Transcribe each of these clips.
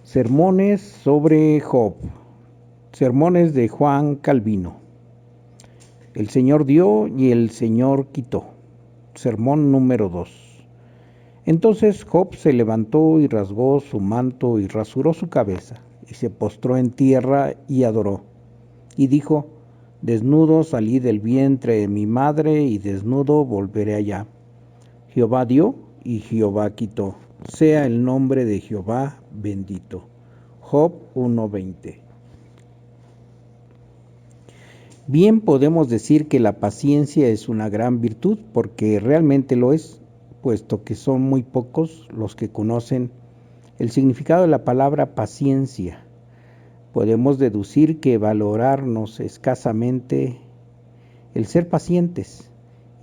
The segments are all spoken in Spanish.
Sermones sobre Job. Sermones de Juan Calvino. El Señor dio y el Señor quitó. Sermón número 2. Entonces Job se levantó y rasgó su manto y rasuró su cabeza, y se postró en tierra y adoró. Y dijo: Desnudo salí del vientre de mi madre, y desnudo volveré allá. Jehová dio y Jehová quitó. Sea el nombre de Jehová bendito. Job 1:20. Bien podemos decir que la paciencia es una gran virtud, porque realmente lo es, puesto que son muy pocos los que conocen el significado de la palabra paciencia. Podemos deducir que valorarnos escasamente el ser pacientes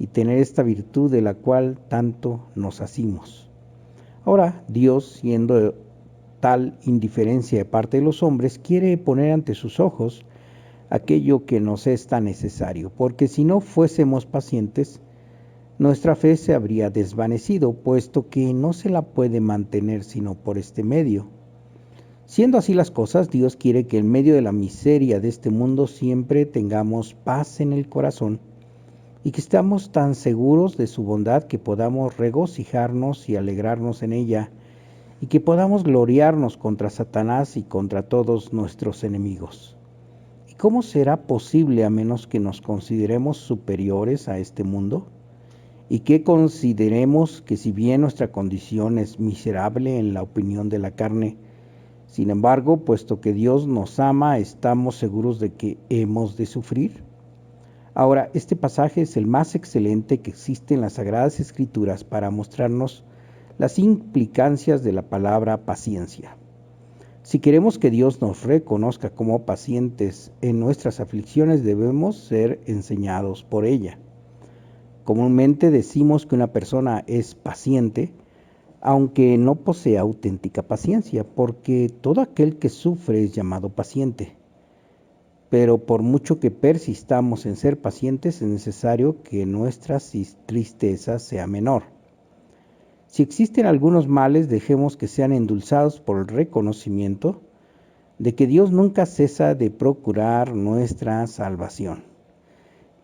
y tener esta virtud de la cual tanto nos asimos. Ahora, Dios, siendo tal indiferencia de parte de los hombres, quiere poner ante sus ojos aquello que nos es tan necesario, porque si no fuésemos pacientes, nuestra fe se habría desvanecido, puesto que no se la puede mantener sino por este medio. Siendo así las cosas, Dios quiere que en medio de la miseria de este mundo siempre tengamos paz en el corazón y que estamos tan seguros de su bondad que podamos regocijarnos y alegrarnos en ella, y que podamos gloriarnos contra Satanás y contra todos nuestros enemigos. ¿Y cómo será posible a menos que nos consideremos superiores a este mundo? Y que consideremos que si bien nuestra condición es miserable en la opinión de la carne, sin embargo, puesto que Dios nos ama, estamos seguros de que hemos de sufrir. Ahora, este pasaje es el más excelente que existe en las Sagradas Escrituras para mostrarnos las implicancias de la palabra paciencia. Si queremos que Dios nos reconozca como pacientes en nuestras aflicciones, debemos ser enseñados por ella. Comúnmente decimos que una persona es paciente, aunque no posea auténtica paciencia, porque todo aquel que sufre es llamado paciente. Pero por mucho que persistamos en ser pacientes, es necesario que nuestra tristeza sea menor. Si existen algunos males, dejemos que sean endulzados por el reconocimiento de que Dios nunca cesa de procurar nuestra salvación,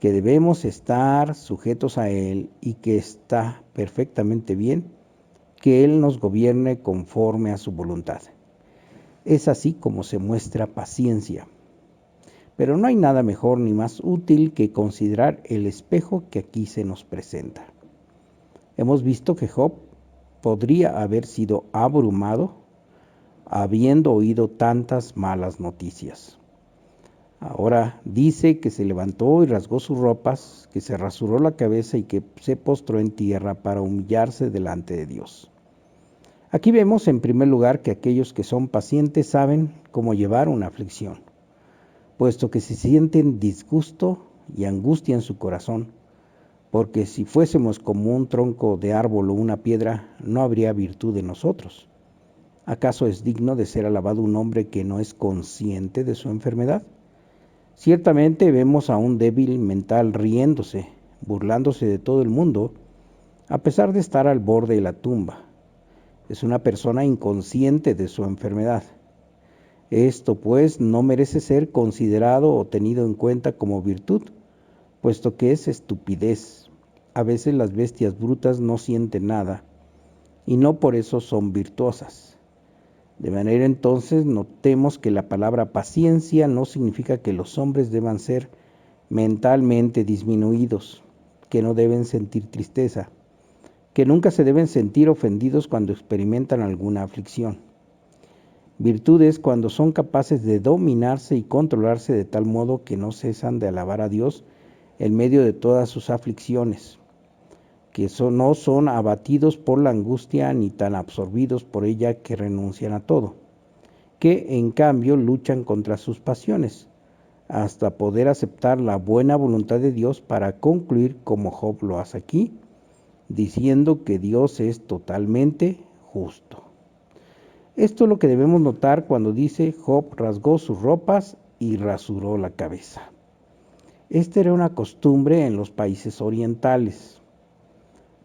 que debemos estar sujetos a Él y que está perfectamente bien que Él nos gobierne conforme a su voluntad. Es así como se muestra paciencia. Pero no hay nada mejor ni más útil que considerar el espejo que aquí se nos presenta. Hemos visto que Job podría haber sido abrumado habiendo oído tantas malas noticias. Ahora dice que se levantó y rasgó sus ropas, que se rasuró la cabeza y que se postró en tierra para humillarse delante de Dios. Aquí vemos en primer lugar que aquellos que son pacientes saben cómo llevar una aflicción, puesto que se sienten disgusto y angustia en su corazón, porque si fuésemos como un tronco de árbol o una piedra, no habría virtud en nosotros. ¿Acaso es digno de ser alabado un hombre que no es consciente de su enfermedad? Ciertamente vemos a un débil mental riéndose, burlándose de todo el mundo, a pesar de estar al borde de la tumba. Es una persona inconsciente de su enfermedad. Esto, pues, no merece ser considerado o tenido en cuenta como virtud, puesto que es estupidez. A veces las bestias brutas no sienten nada, y no por eso son virtuosas. De manera entonces notemos que la palabra paciencia no significa que los hombres deban ser mentalmente disminuidos, que no deben sentir tristeza, que nunca se deben sentir ofendidos cuando experimentan alguna aflicción. Virtud es cuando son capaces de dominarse y controlarse de tal modo que no cesan de alabar a Dios en medio de todas sus aflicciones, que no son abatidos por la angustia ni tan absorbidos por ella que renuncian a todo, que en cambio luchan contra sus pasiones, hasta poder aceptar la buena voluntad de Dios para concluir como Job lo hace aquí, diciendo que Dios es totalmente justo. Esto es lo que debemos notar cuando dice: Job rasgó sus ropas y rasuró la cabeza. Esta era una costumbre en los países orientales.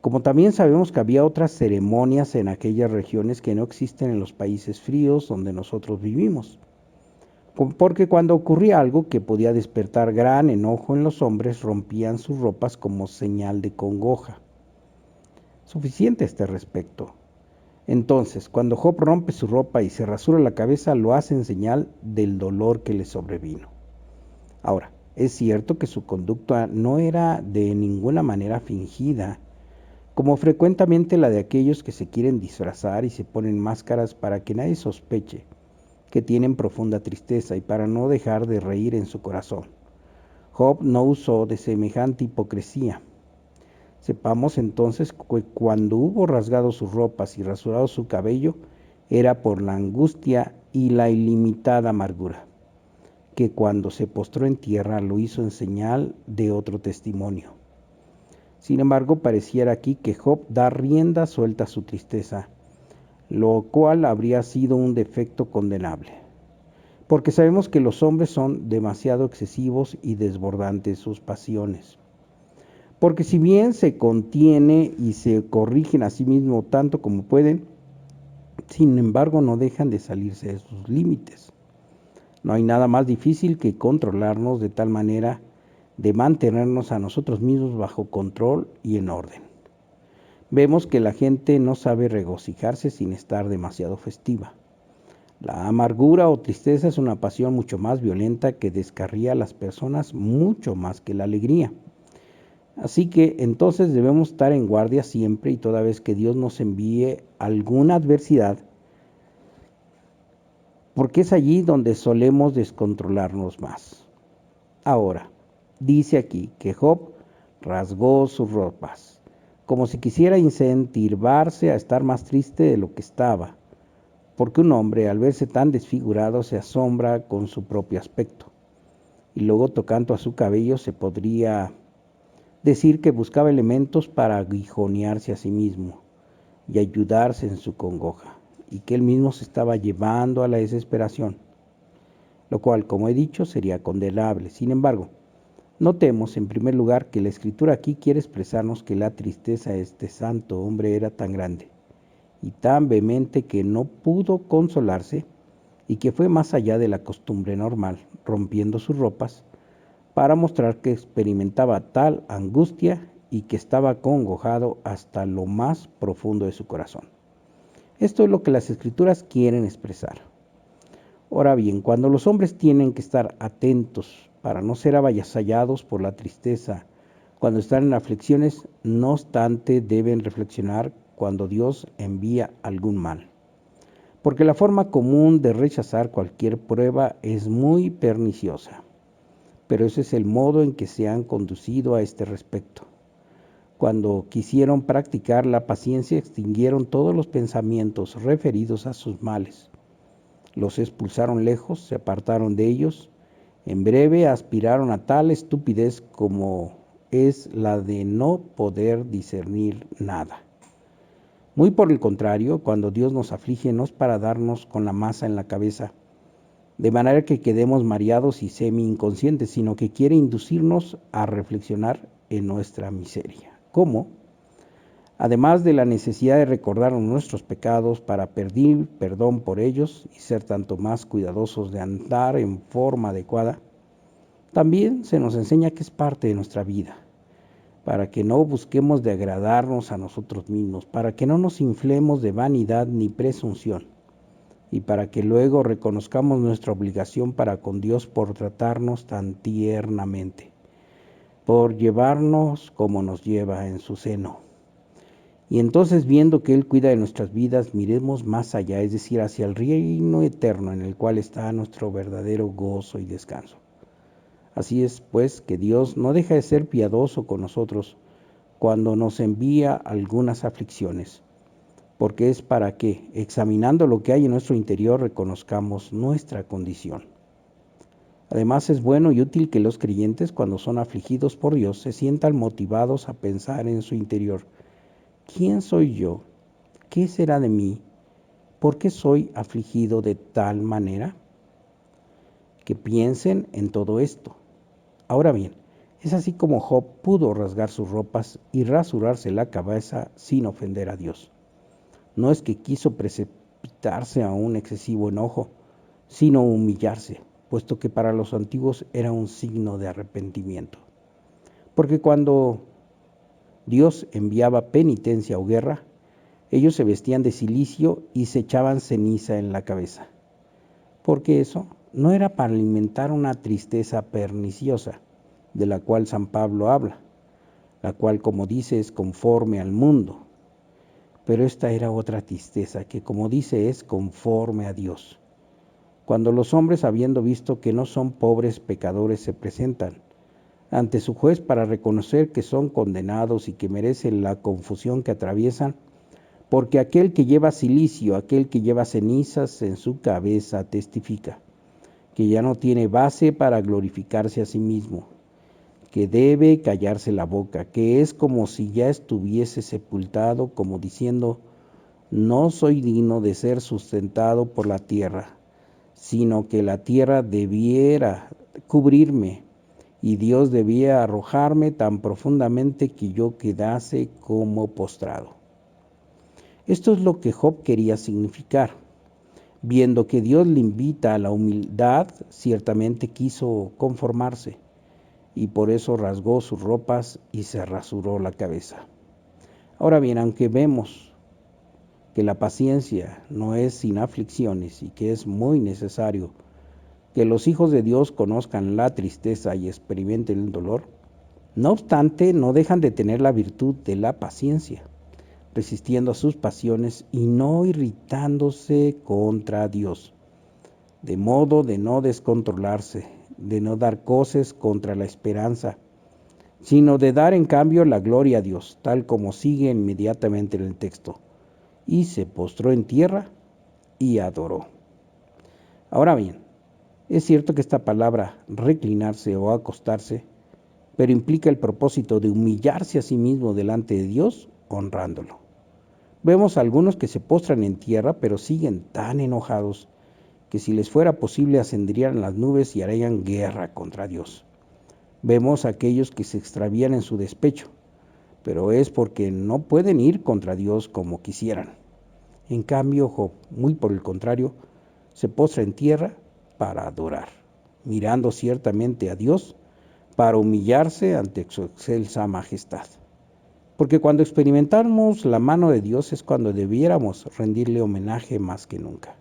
Como también sabemos que había otras ceremonias en aquellas regiones que no existen en los países fríos donde nosotros vivimos. Porque cuando ocurría algo que podía despertar gran enojo en los hombres, rompían sus ropas como señal de congoja. Suficiente a este respecto. Entonces, cuando Job rompe su ropa y se rasura la cabeza, lo hace en señal del dolor que le sobrevino. Ahora, es cierto que su conducta no era de ninguna manera fingida, como frecuentemente la de aquellos que se quieren disfrazar y se ponen máscaras para que nadie sospeche que tienen profunda tristeza y para no dejar de reír en su corazón. Job no usó de semejante hipocresía. Sepamos entonces que cuando hubo rasgado sus ropas y rasurado su cabello, era por la angustia y la ilimitada amargura, que cuando se postró en tierra lo hizo en señal de otro testimonio. Sin embargo, pareciera aquí que Job da rienda suelta a su tristeza, lo cual habría sido un defecto condenable, porque sabemos que los hombres son demasiado excesivos y desbordantes sus pasiones. Porque si bien se contiene y se corrigen a sí mismo tanto como pueden, sin embargo no dejan de salirse de sus límites. No hay nada más difícil que controlarnos de tal manera de mantenernos a nosotros mismos bajo control y en orden. Vemos que la gente no sabe regocijarse sin estar demasiado festiva. La amargura o tristeza es una pasión mucho más violenta que descarría a las personas mucho más que la alegría. Así que entonces debemos estar en guardia siempre y toda vez que Dios nos envíe alguna adversidad, porque es allí donde solemos descontrolarnos más. Ahora, dice aquí que Job rasgó sus ropas, como si quisiera incentivarse a estar más triste de lo que estaba, porque un hombre al verse tan desfigurado se asombra con su propio aspecto. Y luego tocando a su cabello se podría decir que buscaba elementos para aguijonearse a sí mismo y ayudarse en su congoja, y que él mismo se estaba llevando a la desesperación, lo cual, como he dicho, sería condenable. Sin embargo, notemos en primer lugar que la escritura aquí quiere expresarnos que la tristeza de este santo hombre era tan grande y tan vehemente que no pudo consolarse y que fue más allá de la costumbre normal, rompiendo sus ropas, para mostrar que experimentaba tal angustia y que estaba acongojado hasta lo más profundo de su corazón. Esto es lo que las escrituras quieren expresar. Ahora bien, cuando los hombres tienen que estar atentos para no ser avasallados por la tristeza, cuando están en aflicciones, no obstante deben reflexionar cuando Dios envía algún mal. Porque la forma común de rechazar cualquier prueba es muy perniciosa. Pero ese es el modo en que se han conducido a este respecto. Cuando quisieron practicar la paciencia, extinguieron todos los pensamientos referidos a sus males. Los expulsaron lejos, se apartaron de ellos. En breve aspiraron a tal estupidez como es la de no poder discernir nada. Muy por el contrario, cuando Dios nos aflige no es para darnos con la masa en la cabeza, de manera que quedemos mareados y semi-inconscientes, sino que quiere inducirnos a reflexionar en nuestra miseria. ¿Cómo? Además de la necesidad de recordar nuestros pecados para pedir perdón por ellos y ser tanto más cuidadosos de andar en forma adecuada, también se nos enseña que es parte de nuestra vida, para que no busquemos de agradarnos a nosotros mismos, para que no nos inflemos de vanidad ni presunción, y para que luego reconozcamos nuestra obligación para con Dios por tratarnos tan tiernamente, por llevarnos como nos lleva en su seno. Y entonces, viendo que Él cuida de nuestras vidas, miremos más allá, es decir, hacia el reino eterno en el cual está nuestro verdadero gozo y descanso. Así es, pues, que Dios no deja de ser piadoso con nosotros cuando nos envía algunas aflicciones, porque es para que, examinando lo que hay en nuestro interior, reconozcamos nuestra condición. Además, es bueno y útil que los creyentes, cuando son afligidos por Dios, se sientan motivados a pensar en su interior: ¿quién soy yo? ¿Qué será de mí? ¿Por qué soy afligido de tal manera? Que piensen en todo esto. Ahora bien, Es así como Job pudo rasgar sus ropas y rasurarse la cabeza sin ofender a Dios. No es que quiso precipitarse a un excesivo enojo, sino humillarse, puesto que para los antiguos era un signo de arrepentimiento. Porque cuando Dios enviaba penitencia o guerra, ellos se vestían de cilicio y se echaban ceniza en la cabeza, porque eso no era para alimentar una tristeza perniciosa, de la cual San Pablo habla, la cual, como dice, es conforme al mundo. Pero esta era otra tristeza, que como dice, es conforme a Dios. Cuando los hombres, habiendo visto que no son pobres pecadores, se presentan ante su juez para reconocer que son condenados y que merecen la confusión que atraviesan, porque aquel que lleva cilicio, aquel que lleva cenizas en su cabeza, testifica que ya no tiene base para glorificarse a sí mismo, que debe callarse la boca, que es como si ya estuviese sepultado, como diciendo, no soy digno de ser sustentado por la tierra, sino que la tierra debiera cubrirme y Dios debía arrojarme tan profundamente que yo quedase como postrado. Esto es lo que Job quería significar. Viendo que Dios le invita a la humildad, ciertamente quiso conformarse, y por eso rasgó sus ropas y se rasuró la cabeza. Ahora bien, aunque vemos que la paciencia no es sin aflicciones y que es muy necesario que los hijos de Dios conozcan la tristeza y experimenten el dolor, no obstante, no dejan de tener la virtud de la paciencia, resistiendo a sus pasiones y no irritándose contra Dios, de modo de no descontrolarse, de no dar coces contra la esperanza, sino de dar en cambio la gloria a Dios, tal como sigue inmediatamente en el texto. Y se postró en tierra y adoró. Ahora bien, es cierto que esta palabra reclinarse o acostarse, pero implica el propósito de humillarse a sí mismo delante de Dios, honrándolo. Vemos a algunos que se postran en tierra, pero siguen tan enojados que si les fuera posible ascenderían las nubes y harían guerra contra Dios. Vemos a aquellos que se extravían en su despecho, pero es porque no pueden ir contra Dios como quisieran. En cambio, Job, muy por el contrario, se postra en tierra para adorar, mirando ciertamente a Dios para humillarse ante su excelsa majestad. Porque cuando experimentamos la mano de Dios es cuando debiéramos rendirle homenaje más que nunca.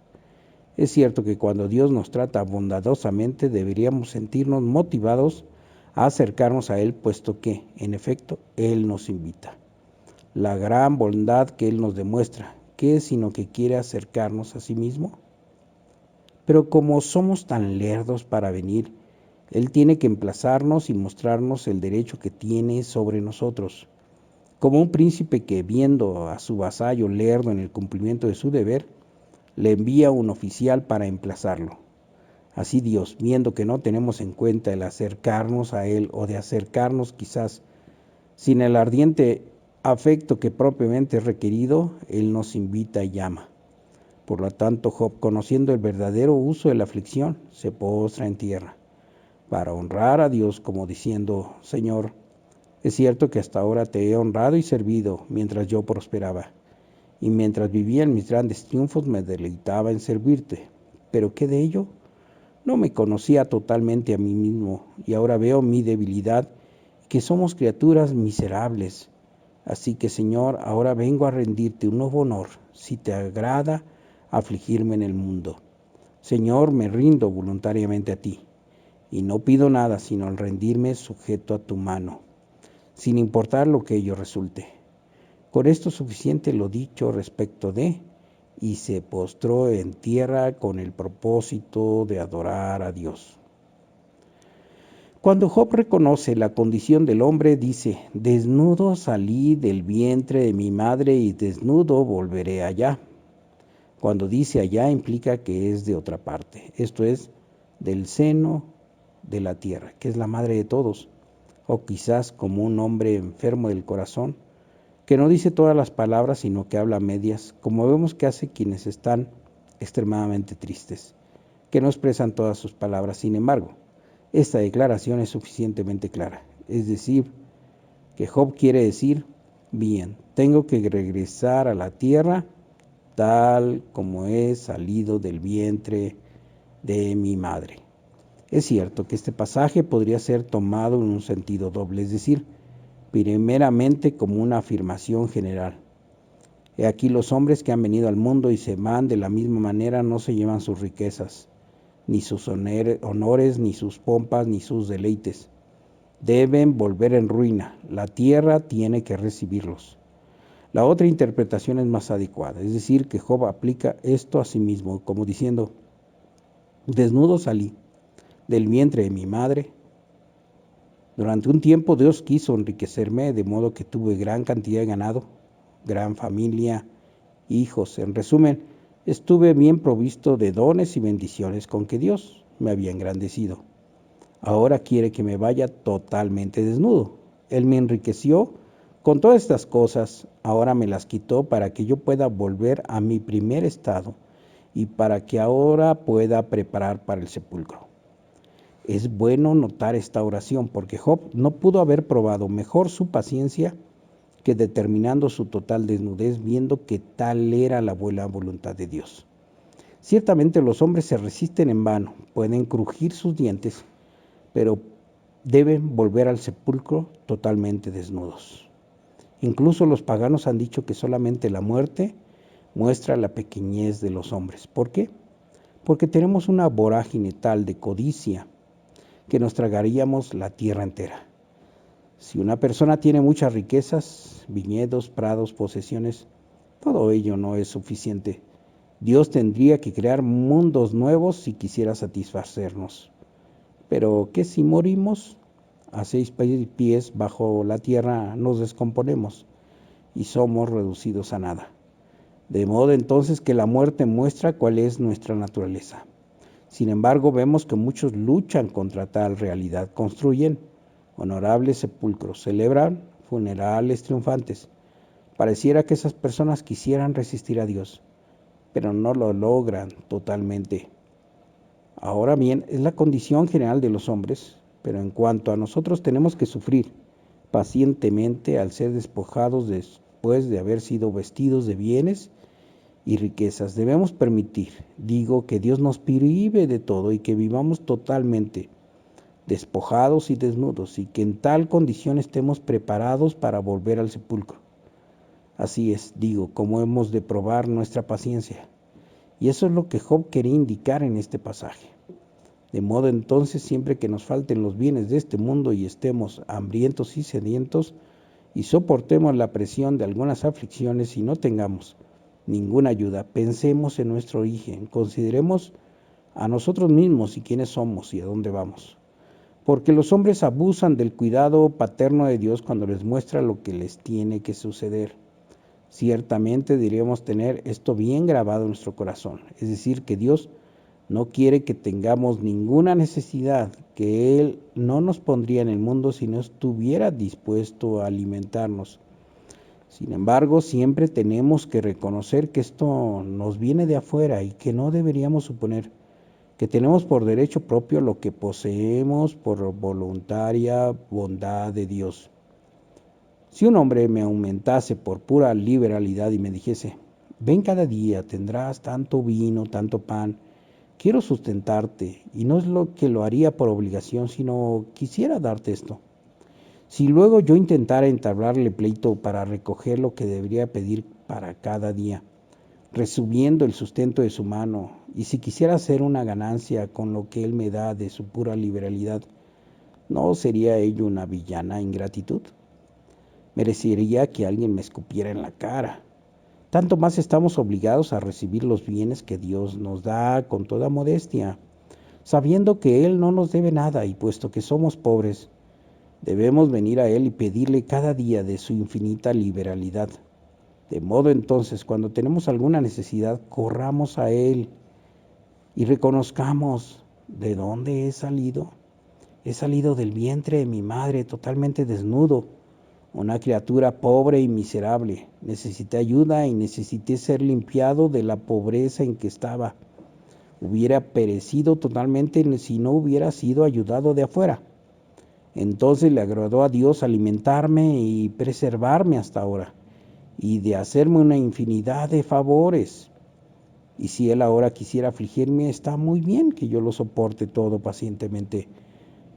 Es cierto que cuando Dios nos trata bondadosamente deberíamos sentirnos motivados a acercarnos a Él, puesto que, en efecto, Él nos invita. La gran bondad que Él nos demuestra, ¿qué es sino que quiere acercarnos a sí mismo? Pero como somos tan lerdos para venir, Él tiene que emplazarnos y mostrarnos el derecho que tiene sobre nosotros. Como un príncipe que, viendo a su vasallo lerdo en el cumplimiento de su deber, le envía un oficial para emplazarlo. Así Dios, viendo que no tenemos en cuenta el acercarnos a Él o de acercarnos quizás sin el ardiente afecto que propiamente es requerido, Él nos invita y llama. Por lo tanto, Job, conociendo el verdadero uso de la aflicción, se postra en tierra, para honrar a Dios como diciendo, Señor, es cierto que hasta ahora te he honrado y servido mientras yo prosperaba, y mientras vivía en mis grandes triunfos me deleitaba en servirte. ¿Pero qué de ello? No me conocía totalmente a mí mismo, y ahora veo mi debilidad, que somos criaturas miserables. Así que, Señor, ahora vengo a rendirte un nuevo honor, si te agrada afligirme en el mundo. Señor, me rindo voluntariamente a ti, y no pido nada sino el rendirme sujeto a tu mano, sin importar lo que ello resulte. Con esto suficiente lo dicho respecto de, y se postró en tierra con el propósito de adorar a Dios. Cuando Job reconoce la condición del hombre, dice, desnudo salí del vientre de mi madre y desnudo volveré allá. Cuando dice allá implica que es de otra parte, esto es, del seno de la tierra, que es la madre de todos, o quizás como un hombre enfermo del corazón, que no dice todas las palabras, sino que habla a medias, como vemos que hace quienes están extremadamente tristes, que no expresan todas sus palabras. Sin embargo, esta declaración es suficientemente clara. Es decir, que Job quiere decir, bien, tengo que regresar a la tierra tal como he salido del vientre de mi madre. Es cierto que este pasaje podría ser tomado en un sentido doble, es decir, primeramente como una afirmación general. He aquí los hombres que han venido al mundo y se van de la misma manera no se llevan sus riquezas, ni sus honores, ni sus pompas, ni sus deleites. Deben volver en ruina, la tierra tiene que recibirlos. La otra interpretación es más adecuada, es decir, que Job aplica esto a sí mismo, como diciendo, desnudo salí del vientre de mi madre. Durante un tiempo Dios quiso enriquecerme, de modo que tuve gran cantidad de ganado, gran familia, hijos. En resumen, estuve bien provisto de dones y bendiciones con que Dios me había engrandecido. Ahora quiere que me vaya totalmente desnudo. Él me enriqueció con todas estas cosas, ahora me las quitó para que yo pueda volver a mi primer estado y para que ahora pueda preparar para el sepulcro. Es bueno notar esta oración porque Job no pudo haber probado mejor su paciencia que determinando su total desnudez, viendo que tal era la buena voluntad de Dios. Ciertamente los hombres se resisten en vano, pueden crujir sus dientes, pero deben volver al sepulcro totalmente desnudos. Incluso los paganos han dicho que solamente la muerte muestra la pequeñez de los hombres. ¿Por qué? Porque tenemos una vorágine tal de codicia que nos tragaríamos la tierra entera. Si una persona tiene muchas riquezas, viñedos, prados, posesiones, todo ello no es suficiente. Dios tendría que crear mundos nuevos si quisiera satisfacernos. Pero, ¿qué si morimos? A 6 pies bajo la tierra nos descomponemos y somos reducidos a nada. De modo entonces que la muerte muestra cuál es nuestra naturaleza. Sin embargo, vemos que muchos luchan contra tal realidad, construyen honorables sepulcros, celebran funerales triunfantes. Pareciera que esas personas quisieran resistir a Dios, pero no lo logran totalmente. Ahora bien, es la condición general de los hombres, pero en cuanto a nosotros tenemos que sufrir pacientemente al ser despojados después de haber sido vestidos de bienes y riquezas. Debemos permitir, digo, que Dios nos prive de todo y que vivamos totalmente despojados y desnudos, y que en tal condición estemos preparados para volver al sepulcro. Así es, digo, como hemos de probar nuestra paciencia. Y eso es lo que Job quería indicar en este pasaje. De modo entonces, siempre que nos falten los bienes de este mundo y estemos hambrientos y sedientos, y soportemos la presión de algunas aflicciones y no tengamos ninguna ayuda, pensemos en nuestro origen, consideremos a nosotros mismos y quiénes somos y a dónde vamos. Porque los hombres abusan del cuidado paterno de Dios cuando les muestra lo que les tiene que suceder. Ciertamente deberíamos tener esto bien grabado en nuestro corazón, es decir, que Dios no quiere que tengamos ninguna necesidad, que Él no nos pondría en el mundo si no estuviera dispuesto a alimentarnos. Sin embargo, siempre tenemos que reconocer que esto nos viene de afuera y que no deberíamos suponer que tenemos por derecho propio lo que poseemos por voluntaria bondad de Dios. Si un hombre me aumentase por pura liberalidad y me dijese, ven cada día, tendrás tanto vino, tanto pan, quiero sustentarte, y no es lo que lo haría por obligación, sino quisiera darte esto. Si luego yo intentara entablarle pleito para recoger lo que debería pedir para cada día, resumiendo el sustento de su mano, y si quisiera hacer una ganancia con lo que él me da de su pura liberalidad, ¿no sería ello una villana ingratitud? Merecería que alguien me escupiera en la cara. Tanto más estamos obligados a recibir los bienes que Dios nos da con toda modestia, sabiendo que Él no nos debe nada y puesto que somos pobres, debemos venir a Él y pedirle cada día de su infinita liberalidad. De modo entonces, cuando tenemos alguna necesidad, corramos a Él y reconozcamos de dónde he salido. He salido del vientre de mi madre totalmente desnudo, una criatura pobre y miserable. Necesité ayuda y necesité ser limpiado de la pobreza en que estaba. Hubiera perecido totalmente si no hubiera sido ayudado de afuera. Entonces le agradó a Dios alimentarme y preservarme hasta ahora, y de hacerme una infinidad de favores. Y si Él ahora quisiera afligirme, está muy bien que yo lo soporte todo pacientemente,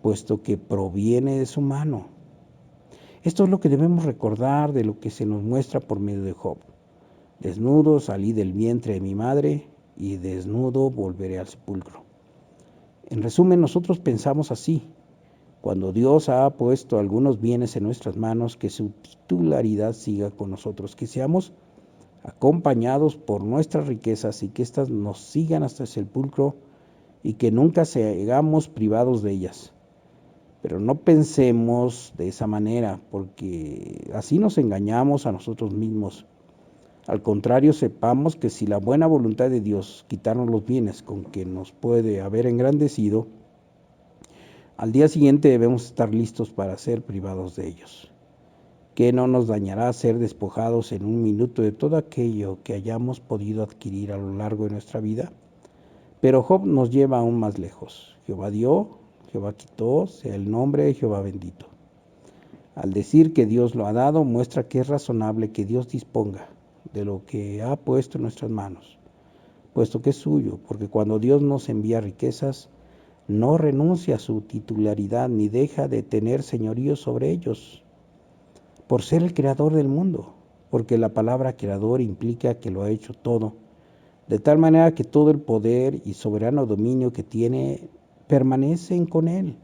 puesto que proviene de su mano. Esto es lo que debemos recordar de lo que se nos muestra por medio de Job. Desnudo salí del vientre de mi madre, y desnudo volveré al sepulcro. En resumen, nosotros pensamos así. Cuando Dios ha puesto algunos bienes en nuestras manos, que su titularidad siga con nosotros, que seamos acompañados por nuestras riquezas y que éstas nos sigan hasta el sepulcro y que nunca seamos privados de ellas. Pero no pensemos de esa manera, porque así nos engañamos a nosotros mismos. Al contrario, sepamos que si la buena voluntad de Dios quitarnos los bienes con que nos puede haber engrandecido, al día siguiente debemos estar listos para ser privados de ellos. ¿Qué no nos dañará ser despojados en un minuto de todo aquello que hayamos podido adquirir a lo largo de nuestra vida? Pero Job nos lleva aún más lejos. Jehová dio, Jehová quitó, sea el nombre de Jehová bendito. Al decir que Dios lo ha dado, muestra que es razonable que Dios disponga de lo que ha puesto en nuestras manos, puesto que es suyo, porque cuando Dios nos envía riquezas, no renuncia a su titularidad ni deja de tener señorío sobre ellos, por ser el creador del mundo, porque la palabra creador implica que lo ha hecho todo, de tal manera que todo el poder y soberano dominio que tiene permanecen con él.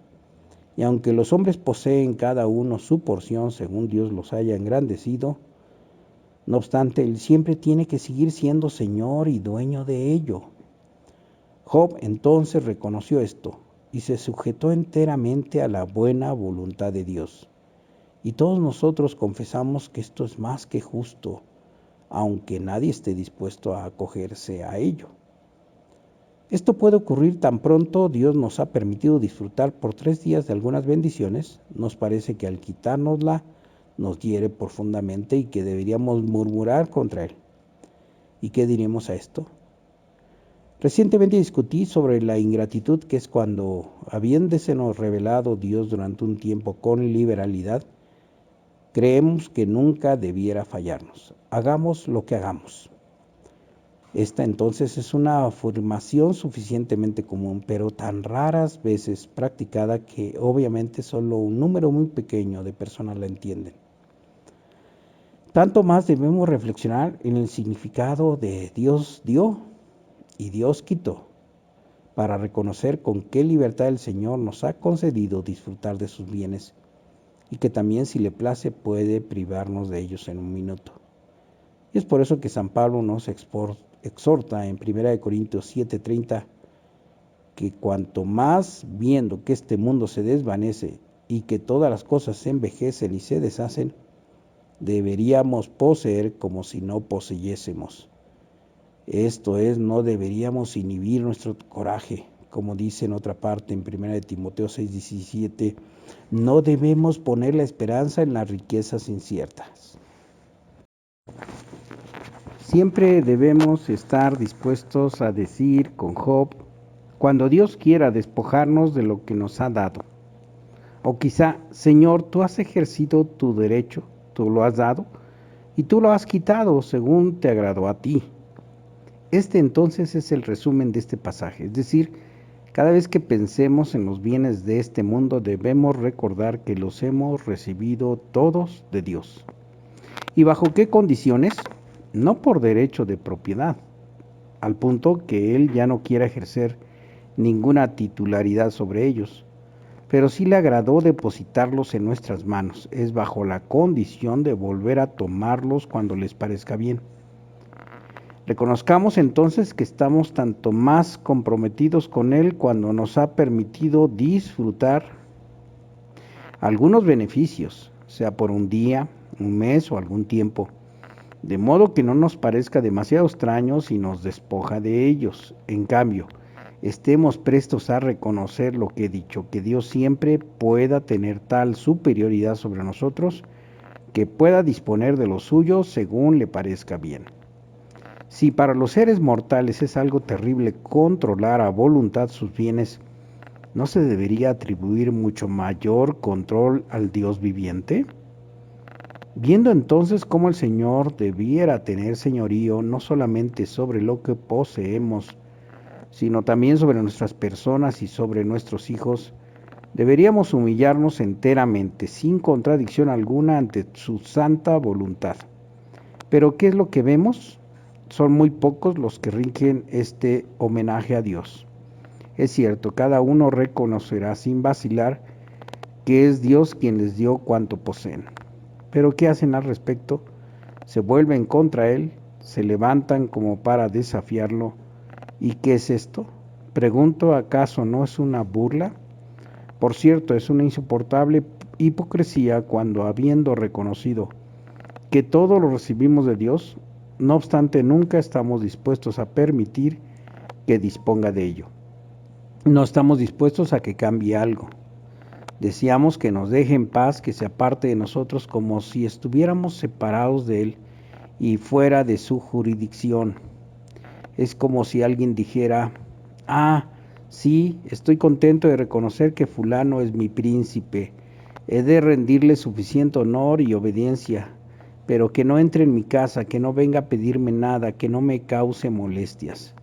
Y aunque los hombres poseen cada uno su porción según Dios los haya engrandecido, no obstante, él siempre tiene que seguir siendo Señor y dueño de ello. Job entonces reconoció esto y se sujetó enteramente a la buena voluntad de Dios. Y todos nosotros confesamos que esto es más que justo, aunque nadie esté dispuesto a acogerse a ello. Esto puede ocurrir tan pronto Dios nos ha permitido disfrutar por 3 días de algunas bendiciones, nos parece que al quitárnosla nos hiere profundamente y que deberíamos murmurar contra Él. ¿Y qué diremos a esto? Recientemente discutí sobre la ingratitud, que es cuando, habiéndosenos revelado Dios durante un tiempo con liberalidad, creemos que nunca debiera fallarnos, hagamos lo que hagamos. Esta entonces es una afirmación suficientemente común, pero tan raras veces practicada que obviamente solo un número muy pequeño de personas la entienden. Tanto más debemos reflexionar en el significado de Dios dio y Dios quitó, para reconocer con qué libertad el Señor nos ha concedido disfrutar de sus bienes y que también, si le place, puede privarnos de ellos en un minuto. Y es por eso que San Pablo nos exhorta en 1 Corintios 7:30 que cuanto más viendo que este mundo se desvanece y que todas las cosas se envejecen y se deshacen, deberíamos poseer como si no poseyésemos. Esto es, no deberíamos inhibir nuestro coraje, como dice en otra parte en 1 Timoteo 6:17, no debemos poner la esperanza en las riquezas inciertas. Siempre debemos estar dispuestos a decir con Job, cuando Dios quiera despojarnos de lo que nos ha dado. O quizá, Señor, tú has ejercido tu derecho, tú lo has dado, y tú lo has quitado según te agradó a ti. Este entonces es el resumen de este pasaje, es decir, cada vez que pensemos en los bienes de este mundo debemos recordar que los hemos recibido todos de Dios. ¿Y bajo qué condiciones? No por derecho de propiedad, al punto que Él ya no quiera ejercer ninguna titularidad sobre ellos, pero sí le agradó depositarlos en nuestras manos, es bajo la condición de volver a tomarlos cuando les parezca bien. Reconozcamos entonces que estamos tanto más comprometidos con Él cuando nos ha permitido disfrutar algunos beneficios, sea por un día, un mes o algún tiempo, de modo que no nos parezca demasiado extraño si nos despoja de ellos. En cambio, estemos prestos a reconocer lo que he dicho, que Dios siempre pueda tener tal superioridad sobre nosotros que pueda disponer de lo suyo según le parezca bien. Si para los seres mortales es algo terrible controlar a voluntad sus bienes, ¿no se debería atribuir mucho mayor control al Dios viviente? Viendo entonces cómo el Señor debiera tener señorío no solamente sobre lo que poseemos, sino también sobre nuestras personas y sobre nuestros hijos, deberíamos humillarnos enteramente, sin contradicción alguna, ante su santa voluntad. Pero ¿qué es lo que vemos? Son muy pocos los que rinden este homenaje a Dios. Es cierto, cada uno reconocerá sin vacilar que es Dios quien les dio cuanto poseen. Pero ¿qué hacen al respecto? Se vuelven contra Él, se levantan como para desafiarlo. ¿Y qué es esto? Pregunto, ¿acaso no es una burla? Por cierto, es una insoportable hipocresía cuando, habiendo reconocido que todo lo recibimos de Dios, no obstante nunca estamos dispuestos a permitir que disponga de ello. No estamos dispuestos a que cambie algo. Deseamos que nos deje en paz, que se aparte de nosotros como si estuviéramos separados de Él y fuera de su jurisdicción. Es como si alguien dijera, sí, estoy contento de reconocer que fulano es mi príncipe, he de rendirle suficiente honor y obediencia, pero que no entre en mi casa, que no venga a pedirme nada, que no me cause molestias.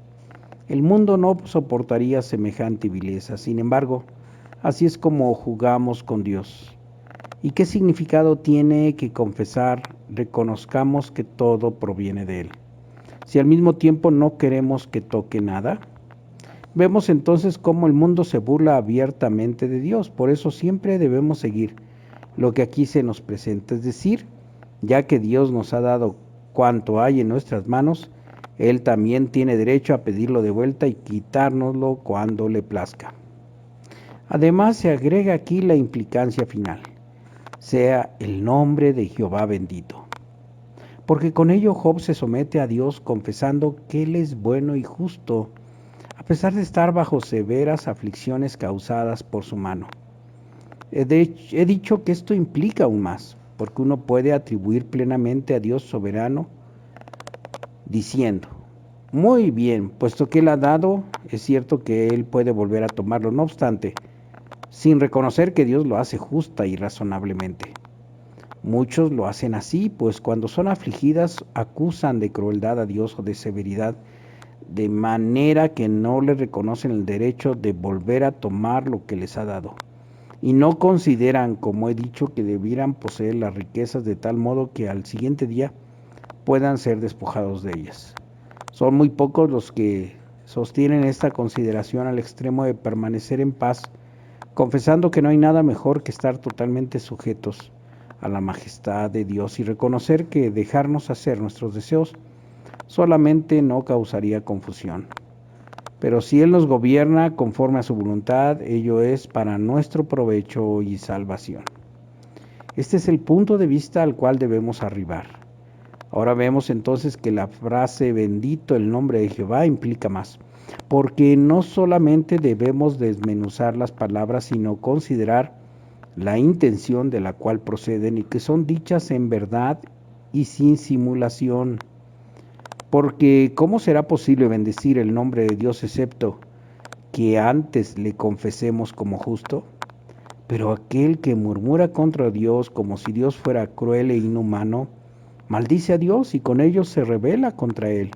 El mundo no soportaría semejante vileza, sin embargo, así es como jugamos con Dios. ¿Y qué significado tiene que reconozcamos que todo proviene de Él, si al mismo tiempo no queremos que toque nada? Vemos entonces cómo el mundo se burla abiertamente de Dios, por eso siempre debemos seguir lo que aquí se nos presenta, es decir, ya que Dios nos ha dado cuanto hay en nuestras manos, Él también tiene derecho a pedirlo de vuelta y quitárnoslo cuando le plazca. Además se agrega aquí la implicancia final, sea el nombre de Jehová bendito. Porque con ello Job se somete a Dios confesando que Él es bueno y justo, a pesar de estar bajo severas aflicciones causadas por su mano. He dicho que esto implica aún más, porque uno puede atribuir plenamente a Dios soberano, diciendo, muy bien, puesto que Él ha dado, es cierto que Él puede volver a tomarlo, no obstante, sin reconocer que Dios lo hace justa y razonablemente. Muchos lo hacen así, pues cuando son afligidas acusan de crueldad a Dios o de severidad, de manera que no le reconocen el derecho de volver a tomar lo que les ha dado. Y no consideran, como he dicho, que debieran poseer las riquezas de tal modo que al siguiente día puedan ser despojados de ellas. Son muy pocos los que sostienen esta consideración al extremo de permanecer en paz, confesando que no hay nada mejor que estar totalmente sujetos a la majestad de Dios y reconocer que dejarnos hacer nuestros deseos solamente no causaría confusión. Pero si Él nos gobierna conforme a su voluntad, ello es para nuestro provecho y salvación. Este es el punto de vista al cual debemos arribar. Ahora vemos entonces que la frase bendito el nombre de Jehová implica más, porque no solamente debemos desmenuzar las palabras, sino considerar la intención de la cual proceden y que son dichas en verdad y sin simulación. Porque ¿cómo será posible bendecir el nombre de Dios excepto que antes le confesemos como justo? Pero aquel que murmura contra Dios como si Dios fuera cruel e inhumano, maldice a Dios y con ello se rebela contra Él.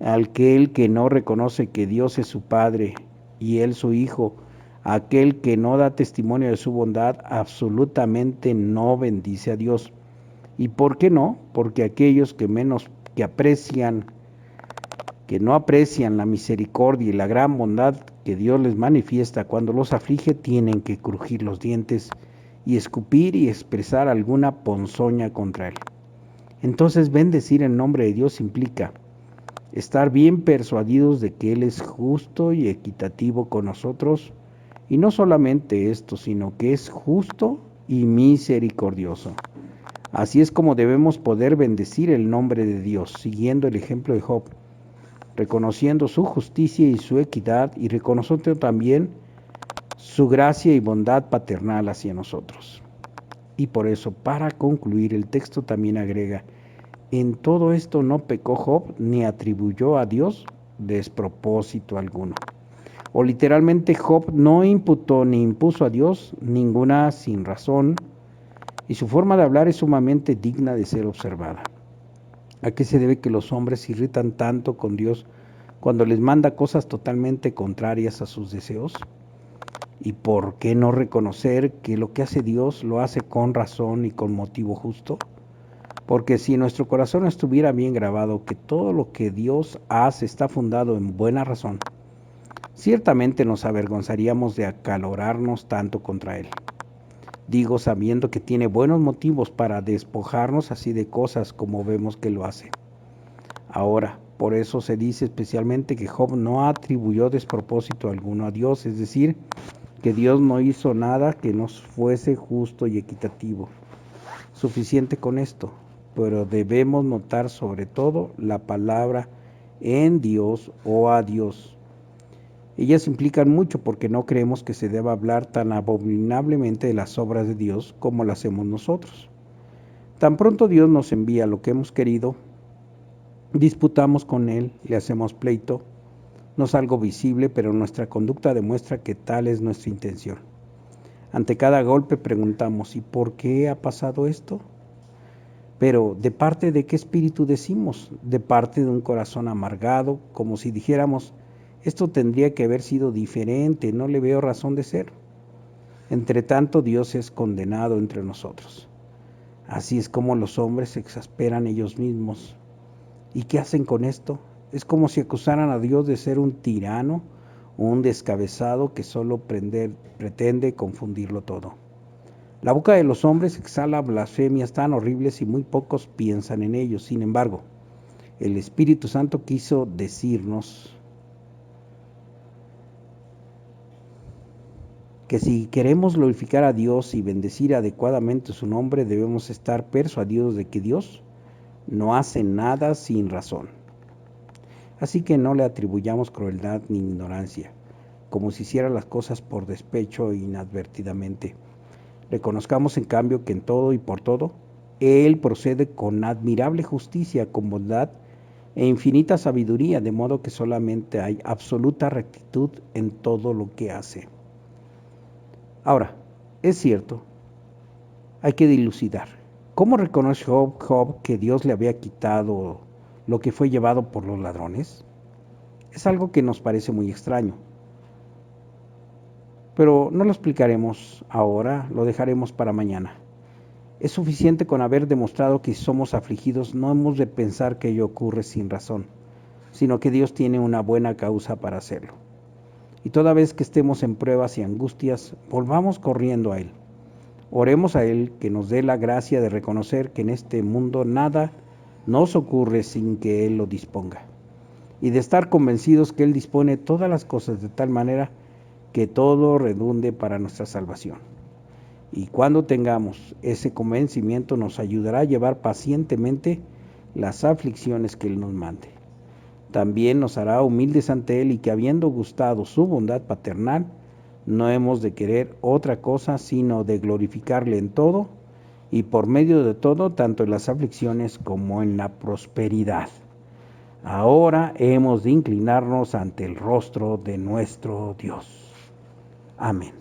Aquel que no reconoce que Dios es su Padre y Él su Hijo, aquel que no da testimonio de su bondad, absolutamente no bendice a Dios. ¿Y por qué no? Porque aquellos que no aprecian la misericordia y la gran bondad que Dios les manifiesta cuando los aflige, tienen que crujir los dientes y escupir y expresar alguna ponzoña contra Él. Entonces bendecir el nombre de Dios implica estar bien persuadidos de que Él es justo y equitativo con nosotros, y no solamente esto, sino que es justo y misericordioso. Así es como debemos poder bendecir el nombre de Dios, siguiendo el ejemplo de Job, reconociendo su justicia y su equidad y reconociendo también su gracia y bondad paternal hacia nosotros. Y por eso, para concluir, el texto también agrega, en todo esto no pecó Job ni atribuyó a Dios despropósito alguno. O literalmente Job no imputó ni impuso a Dios ninguna sin razón, y su forma de hablar es sumamente digna de ser observada. ¿A qué se debe que los hombres se irritan tanto con Dios cuando les manda cosas totalmente contrarias a sus deseos? ¿Y por qué no reconocer que lo que hace Dios lo hace con razón y con motivo justo? Porque si nuestro corazón estuviera bien grabado que todo lo que Dios hace está fundado en buena razón, ciertamente nos avergonzaríamos de acalorarnos tanto contra Él. Digo sabiendo que tiene buenos motivos para despojarnos así de cosas como vemos que lo hace. Ahora, por eso se dice especialmente que Job no atribuyó despropósito alguno a Dios, es decir, que Dios no hizo nada que no fuese justo y equitativo. Suficiente con esto, pero debemos notar sobre todo la palabra en Dios o a Dios. Ellas implican mucho porque no creemos que se deba hablar tan abominablemente de las obras de Dios como lo hacemos nosotros. Tan pronto Dios nos envía lo que hemos querido, disputamos con Él, le hacemos pleito. No es algo visible, pero nuestra conducta demuestra que tal es nuestra intención. Ante cada golpe preguntamos, ¿y por qué ha pasado esto? Pero ¿de parte de qué espíritu decimos? De parte de un corazón amargado, como si dijéramos, esto tendría que haber sido diferente, no le veo razón de ser. Entre tanto, Dios es condenado entre nosotros. Así es como los hombres se exasperan ellos mismos. ¿Y qué hacen con esto? Es como si acusaran a Dios de ser un tirano o un descabezado que solo pretende confundirlo todo. La boca de los hombres exhala blasfemias tan horribles y muy pocos piensan en ellos. Sin embargo, el Espíritu Santo quiso decirnos que si queremos glorificar a Dios y bendecir adecuadamente su nombre, debemos estar persuadidos de que Dios no hace nada sin razón. Así que no le atribuyamos crueldad ni ignorancia, como si hiciera las cosas por despecho e inadvertidamente. Reconozcamos en cambio que en todo y por todo, Él procede con admirable justicia, con bondad e infinita sabiduría, de modo que solamente hay absoluta rectitud en todo lo que hace. Ahora, es cierto, hay que dilucidar. ¿Cómo reconoció Job que Dios le había quitado lo que fue llevado por los ladrones? Es algo que nos parece muy extraño. Pero no lo explicaremos ahora, lo dejaremos para mañana. Es suficiente con haber demostrado que si somos afligidos no hemos de pensar que ello ocurre sin razón, sino que Dios tiene una buena causa para hacerlo. Y toda vez que estemos en pruebas y angustias, volvamos corriendo a Él. Oremos a Él que nos dé la gracia de reconocer que en este mundo nada nos ocurre sin que Él lo disponga, y de estar convencidos que Él dispone todas las cosas de tal manera que todo redunde para nuestra salvación. Y cuando tengamos ese convencimiento nos ayudará a llevar pacientemente las aflicciones que Él nos mande. También nos hará humildes ante Él y que habiendo gustado su bondad paternal, no hemos de querer otra cosa sino de glorificarle en todo y por medio de todo, tanto en las aflicciones como en la prosperidad. Ahora hemos de inclinarnos ante el rostro de nuestro Dios. Amén.